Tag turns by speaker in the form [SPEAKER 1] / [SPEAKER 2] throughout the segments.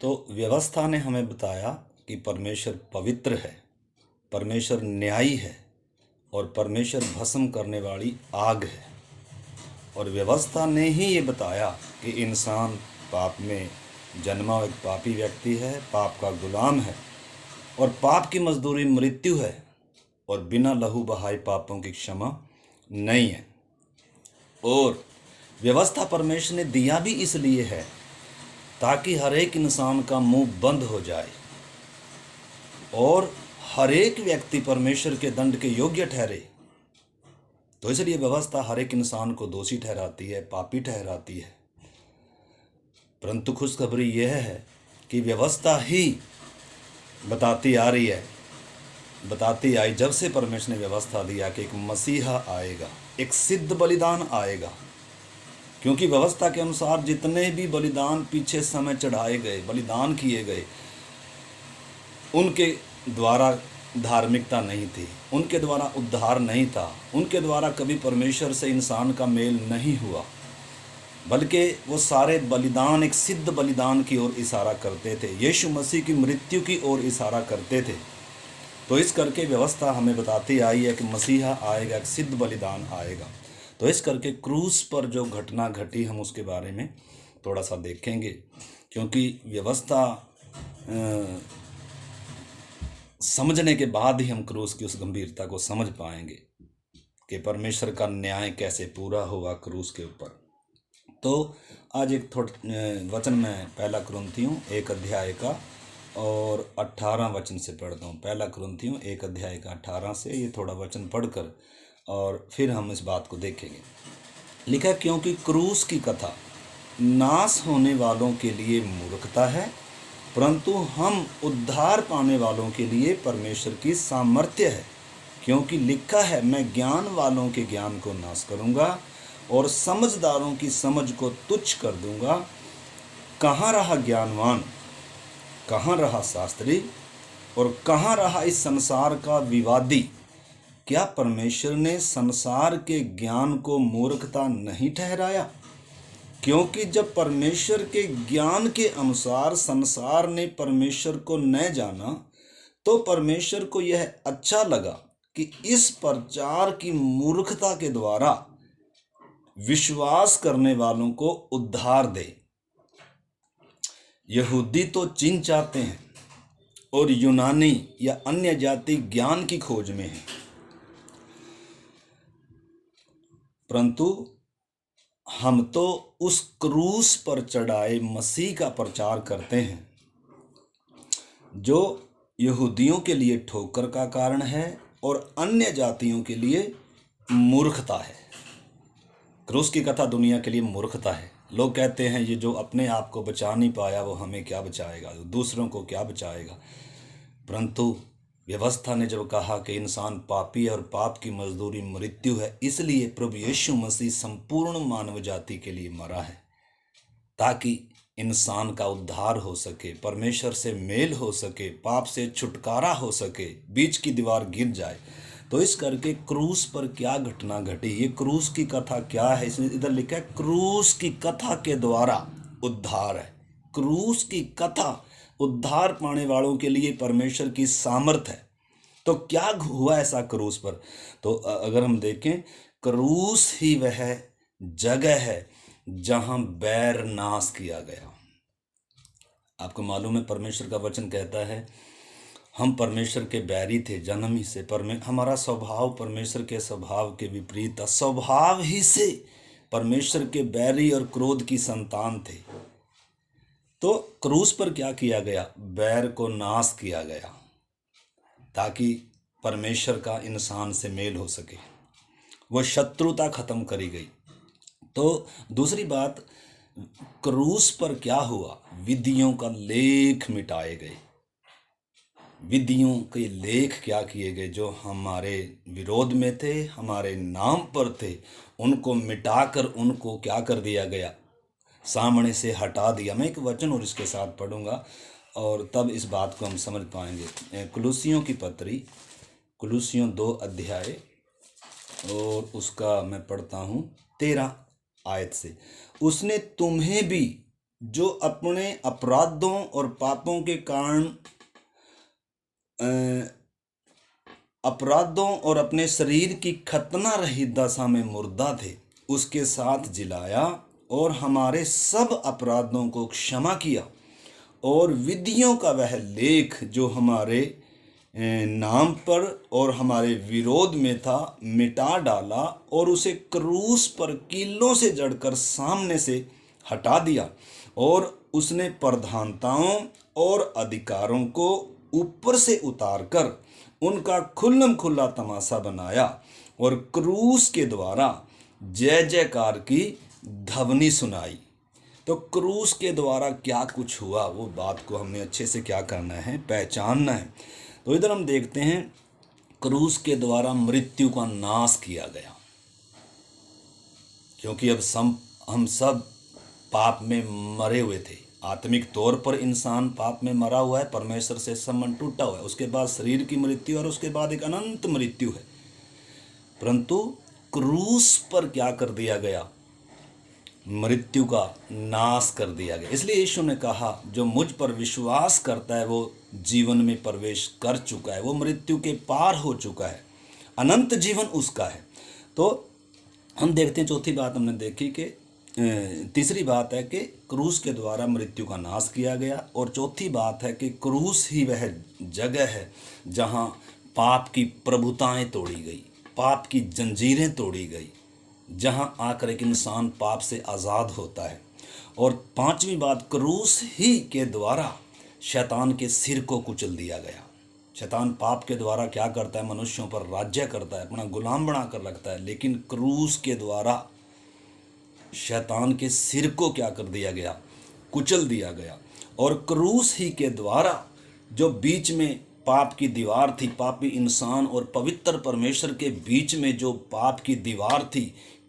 [SPEAKER 1] तो व्यवस्था ने हमें बताया कि परमेश्वर पवित्र है, परमेश्वर न्यायी है और परमेश्वर भस्म करने वाली आग है। और व्यवस्था ने ही ये बताया कि इंसान पाप में जन्मा एक पापी व्यक्ति है, पाप का गुलाम है और पाप की मजदूरी मृत्यु है और बिना लहू बहाए पापों की क्षमा नहीं है। और व्यवस्था परमेश्वर ने दिया भी इसलिए है ताकि हर एक इंसान का मुंह बंद हो जाए और हर एक व्यक्ति परमेश्वर के दंड के योग्य ठहरे। तो इसलिए व्यवस्था हर एक इंसान को दोषी ठहराती है, पापी ठहराती है। परंतु खुशखबरी यह है कि व्यवस्था ही बताती आई जब से परमेश्वर ने व्यवस्था दिया कि एक मसीहा आएगा, एक सिद्ध बलिदान आएगा। क्योंकि व्यवस्था के अनुसार जितने भी बलिदान पीछे समय चढ़ाए गए, बलिदान किए गए, उनके द्वारा धार्मिकता नहीं थी, उनके द्वारा उद्धार नहीं था, उनके द्वारा कभी परमेश्वर से इंसान का मेल नहीं हुआ, बल्कि वो सारे बलिदान एक सिद्ध बलिदान की ओर इशारा करते थे, यीशु मसीह की मृत्यु की ओर इशारा करते थे। तो इस करके व्यवस्था हमें बताती आई है कि मसीहा आएगा, एक सिद्ध बलिदान आएगा। तो इस करके क्रूस पर जो घटना घटी हम उसके बारे में थोड़ा सा देखेंगे, क्योंकि व्यवस्था समझने के बाद ही हम क्रूस की उस गंभीरता को समझ पाएंगे कि परमेश्वर का न्याय कैसे पूरा हुआ क्रूस के ऊपर। तो आज एक वचन मैं पहला कुरिन्थियों 1 अध्याय का और 18 वचन से पढ़ता हूँ। पहला कुरिन्थियों 1 अध्याय का 18 से ये थोड़ा वचन पढ़कर और फिर हम इस बात को देखेंगे। लिखा, क्योंकि क्रूस की कथा नाश होने वालों के लिए मूर्खता है, परंतु हम उद्धार पाने वालों के लिए परमेश्वर की सामर्थ्य है। क्योंकि लिखा है, मैं ज्ञान वालों के ज्ञान को नाश करूँगा और समझदारों की समझ को तुच्छ कर दूँगा। कहाँ रहा ज्ञानवान, कहाँ रहा शास्त्री और कहाँ रहा इस संसार का विवादी? क्या परमेश्वर ने संसार के ज्ञान को मूर्खता नहीं ठहराया? क्योंकि जब परमेश्वर के ज्ञान के अनुसार संसार ने परमेश्वर को न जाना, तो परमेश्वर को यह अच्छा लगा कि इस प्रचार की मूर्खता के द्वारा विश्वास करने वालों को उद्धार दे। यहूदी तो चिन्ह चाहते हैं और यूनानी या अन्य जाति ज्ञान की खोज में है, परंतु हम तो उस क्रूस पर चढ़ाए मसीह का प्रचार करते हैं, जो यहूदियों के लिए ठोकर का कारण है और अन्य जातियों के लिए मूर्खता है। क्रूस की कथा दुनिया के लिए मूर्खता है। लोग कहते हैं ये जो अपने आप को बचा नहीं पाया वो हमें क्या बचाएगा, दूसरों को क्या बचाएगा। परंतु व्यवस्था ने जब कहा कि इंसान पापी और पाप की मजदूरी मृत्यु है, इसलिए प्रभु यीशु मसीह संपूर्ण मानव जाति के लिए मरा है, ताकि इंसान का उद्धार हो सके, परमेश्वर से मेल हो सके, पाप से छुटकारा हो सके, बीच की दीवार गिर जाए। तो इस करके क्रूस पर क्या घटना घटी, ये क्रूस की कथा क्या है, इसमें इधर लिखा है क्रूस की कथा के द्वारा उद्धार है। क्रूस की कथा उद्धार पाने वालों के लिए परमेश्वर की सामर्थ है। तो क्या हुआ ऐसा क्रूस पर? तो अगर हम देखें, क्रूस ही वह जगह है जहां बैर नाश किया गया। आपको मालूम है, परमेश्वर का वचन कहता है हम परमेश्वर के बैरी थे जन्म ही से। हमारा स्वभाव परमेश्वर के स्वभाव के विपरीत था, स्वभाव ही से परमेश्वर के बैरी और क्रोध की संतान थे। तो क्रूस पर क्या किया गया? बैर को नाश किया गया, ताकि परमेश्वर का इंसान से मेल हो सके, वो शत्रुता खत्म करी गई। तो दूसरी बात, क्रूस पर क्या हुआ? विधियों का लेख मिटाए गए। विधियों के लेख क्या किए गए? जो हमारे विरोध में थे, हमारे नाम पर थे, उनको मिटाकर उनको क्या कर दिया गया? सामने से हटा दिया। मैं एक वचन और इसके साथ पढ़ूंगा और तब इस बात को हम समझ पाएंगे। कुलुसियों की पत्री, कुलुसियों 2 अध्याय और उसका मैं पढ़ता हूँ 13 आयत से। उसने तुम्हें भी जो अपने अपराधों और पापों के कारण अपराधों और अपने शरीर की खतना रहित दशा में मुर्दा थे, उसके साथ जिलाया और हमारे सब अपराधों को क्षमा किया और विधियों का वह लेख जो हमारे नाम पर और हमारे विरोध में था मिटा डाला और उसे क्रूस पर कीलों से जड़कर सामने से हटा दिया। और उसने प्रधानताओं और अधिकारों को ऊपर से उतारकर उनका खुल्लम खुल्ला तमाशा बनाया और क्रूस के द्वारा जय जयकार की ध्वनि सुनाई। तो क्रूस के द्वारा क्या कुछ हुआ, वो बात को हमने अच्छे से क्या करना है, पहचानना है। तो इधर हम देखते हैं, क्रूस के द्वारा मृत्यु का नाश किया गया, क्योंकि अब हम सब पाप में मरे हुए थे। आत्मिक तौर पर इंसान पाप में मरा हुआ है, परमेश्वर से संबंध टूटा हुआ है, उसके बाद शरीर की मृत्यु और उसके बाद एक अनंत मृत्यु है। परंतु क्रूस पर क्या कर दिया गया, मृत्यु का नाश कर दिया गया। इसलिए यीशु ने कहा, जो मुझ पर विश्वास करता है वो जीवन में प्रवेश कर चुका है, वो मृत्यु के पार हो चुका है, अनंत जीवन उसका है। तो हम देखते हैं, चौथी बात हमने देखी कि तीसरी बात है कि क्रूस के द्वारा मृत्यु का नाश किया गया, और चौथी बात है कि क्रूस ही वह जगह है जहाँ पाप की प्रभुताएं तोड़ी गई, पाप की जंजीरें तोड़ी गई, जहाँ आकर एक इंसान पाप से आज़ाद होता है। और पांचवी बात, क्रूस ही के द्वारा शैतान के सिर को कुचल दिया गया। शैतान पाप के द्वारा क्या करता है, मनुष्यों पर राज्य करता है, अपना गुलाम बनाकर रखता है, लेकिन क्रूस के द्वारा शैतान के सिर को क्या कर दिया गया, कुचल दिया गया। और क्रूस ही के द्वारा जो बीच में पाप की दीवार थी, पापी इंसान और पवित्र परमेश्वर के बीच में जो पाप की दीवार थी,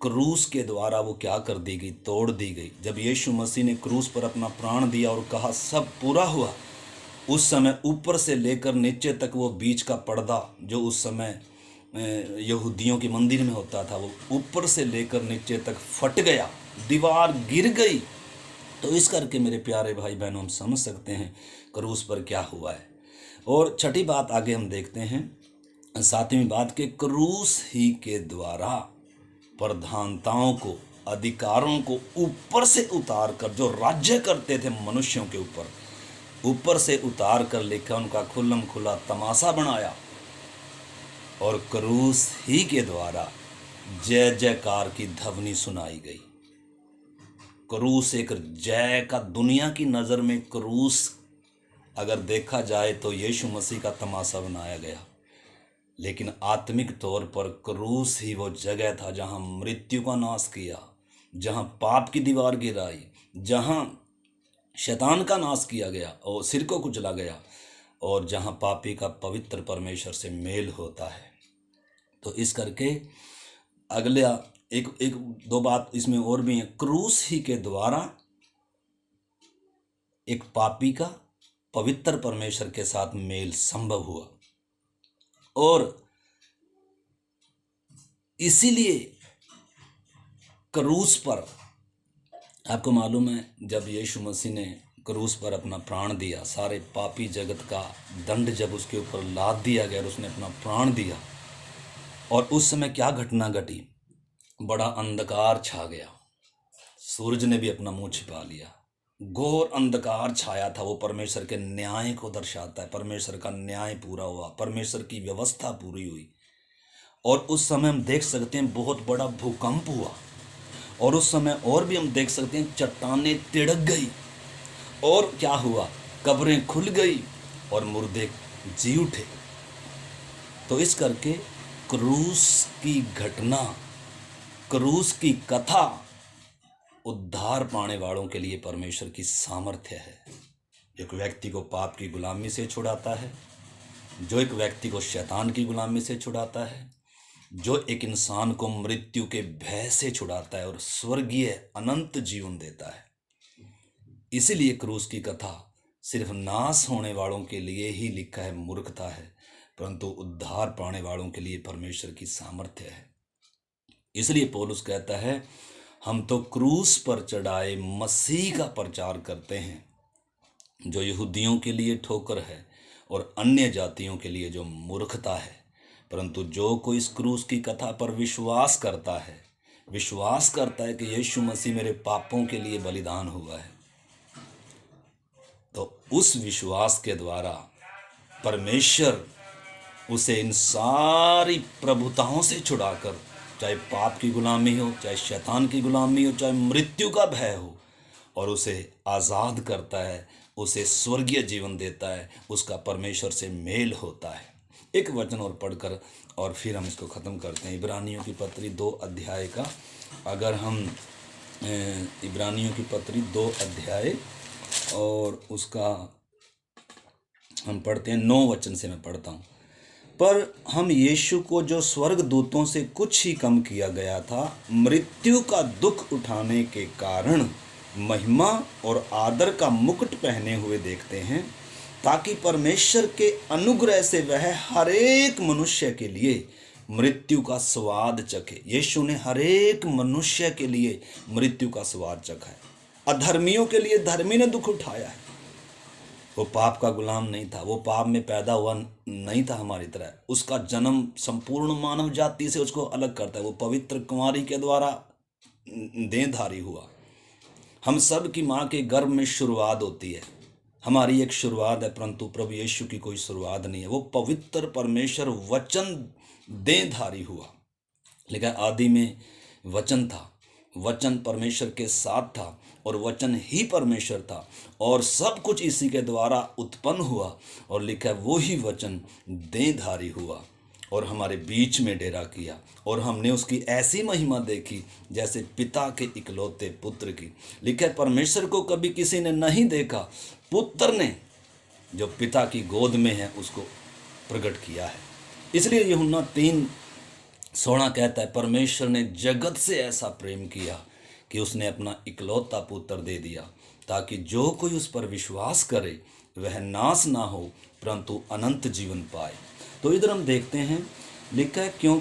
[SPEAKER 1] क्रूस के द्वारा वो क्या कर दी गई, तोड़ दी गई। जब यीशु मसीह ने क्रूस पर अपना प्राण दिया और कहा सब पूरा हुआ, उस समय ऊपर से लेकर नीचे तक वो बीच का पर्दा जो उस समय यहूदियों के मंदिर में होता था, वो ऊपर से लेकर नीचे तक फट गया, दीवार गिर गई। तो इस करके मेरे प्यारे भाई बहनों, हम समझ सकते हैं क्रूस पर क्या हुआ है। और छठी बात आगे हम देखते हैं, सातवीं बात के क्रूस ही के द्वारा प्रधानताओं को, अधिकारों को ऊपर से उतार कर, जो राज्य करते थे मनुष्यों के ऊपर से उतार कर लेकर उनका खुल्लम खुला तमाशा बनाया। और क्रूस ही के द्वारा जय जयकार की ध्वनि सुनाई गई। क्रूस एक जय का, दुनिया की नज़र में क्रूस अगर देखा जाए तो यीशु मसीह का तमाशा बनाया गया, लेकिन आत्मिक तौर पर क्रूस ही वो जगह था जहां मृत्यु का नाश किया, जहां पाप की दीवार गिराई, जहां शैतान का नाश किया गया और सिर को कुचला गया, और जहां पापी का पवित्र परमेश्वर से मेल होता है। तो इस करके अगले एक दो बात इसमें और भी है। क्रूस ही के द्वारा एक पापी का पवित्र परमेश्वर के साथ मेल संभव हुआ, और इसीलिए क्रूस पर, आपको मालूम है, जब यीशु मसीह ने क्रूस पर अपना प्राण दिया, सारे पापी जगत का दंड जब उसके ऊपर लाद दिया गया और उसने अपना प्राण दिया, और उस समय क्या घटना घटी, बड़ा अंधकार छा गया, सूरज ने भी अपना मुंह छिपा लिया, घोर अंधकार छाया था। वो परमेश्वर के न्याय को दर्शाता है, परमेश्वर का न्याय पूरा हुआ, परमेश्वर की व्यवस्था पूरी हुई। और उस समय हम देख सकते हैं बहुत बड़ा भूकंप हुआ, और उस समय और भी हम देख सकते हैं चट्टानें तिड़क गई, और क्या हुआ, कब्रें खुल गई और मुर्दे जी उठे। तो इस करके क्रूस की घटना, क्रूस की कथा उद्धार पाने वालों के लिए परमेश्वर की सामर्थ्य है। एक व्यक्ति को पाप की गुलामी से छुड़ाता है, जो एक व्यक्ति को शैतान की गुलामी से छुड़ाता है, जो एक इंसान को मृत्यु के भय से छुड़ाता है और स्वर्गीय अनंत जीवन देता है। इसीलिए क्रूस की कथा सिर्फ नाश होने वालों के लिए ही लिखा है, मूर्खता है, परंतु उद्धार पाने वालों के लिए परमेश्वर की सामर्थ्य है। इसलिए पौलुस कहता है, हम तो क्रूस पर चढ़ाए मसीह का प्रचार करते हैं, जो यहूदियों के लिए ठोकर है और अन्य जातियों के लिए जो मूर्खता है। परंतु जो कोई इस क्रूस की कथा पर विश्वास करता है कि यीशु मसीह मेरे पापों के लिए बलिदान हुआ है, तो उस विश्वास के द्वारा परमेश्वर उसे इन सारी प्रभुताओं से छुड़ाकर, चाहे पाप की गुलामी हो, चाहे शैतान की गुलामी हो, चाहे मृत्यु का भय हो, और उसे आज़ाद करता है, उसे स्वर्गीय जीवन देता है, उसका परमेश्वर से मेल होता है। एक वचन और पढ़कर और फिर हम इसको ख़त्म करते हैं। इब्रानियों की पत्री 2 अध्याय का, अगर हम इब्रानियों की पत्री 2 अध्याय और उसका हम पढ़ते हैं 9 वचन से मैं पढ़ता हूँ। पर हम यीशु को, जो स्वर्ग दूतों से कुछ ही कम किया गया था, मृत्यु का दुख उठाने के कारण महिमा और आदर का मुकुट पहने हुए देखते हैं, ताकि परमेश्वर के अनुग्रह से वह हर एक मनुष्य के लिए मृत्यु का स्वाद चखे। यीशु ने हर एक मनुष्य के लिए मृत्यु का स्वाद चखा है। अधर्मियों के लिए धर्मी ने दुख उठाया है। वो पाप का गुलाम नहीं था, वो पाप में पैदा हुआ नहीं था हमारी तरह। उसका जन्म संपूर्ण मानव जाति से उसको अलग करता है। वो पवित्र कुमारी के द्वारा देहधारी हुआ। हम सब की माँ के गर्भ में शुरुआत होती है, हमारी एक शुरुआत है, परंतु प्रभु यीशु की कोई शुरुआत नहीं है। वो पवित्र परमेश्वर वचन देहधारी हुआ। लेकिन आदि में वचन था, वचन परमेश्वर के साथ था और वचन ही परमेश्वर था, और सब कुछ इसी के द्वारा उत्पन्न हुआ। और लिखा वो ही वचन देहधारी हुआ और हमारे बीच में डेरा किया, और हमने उसकी ऐसी महिमा देखी जैसे पिता के इकलौते पुत्र की। लिखा परमेश्वर को कभी किसी ने नहीं देखा, पुत्र ने जो पिता की गोद में है उसको प्रकट किया है। इसलिए यूहन्ना 3:16 कहता है, परमेश्वर ने जगत से ऐसा प्रेम किया कि उसने अपना इकलौता पुत्र दे दिया, ताकि जो कोई उस पर विश्वास करे वह नाश ना हो, परंतु अनंत जीवन पाए। तो इधर हम देखते हैं, लिखा है क्योंकि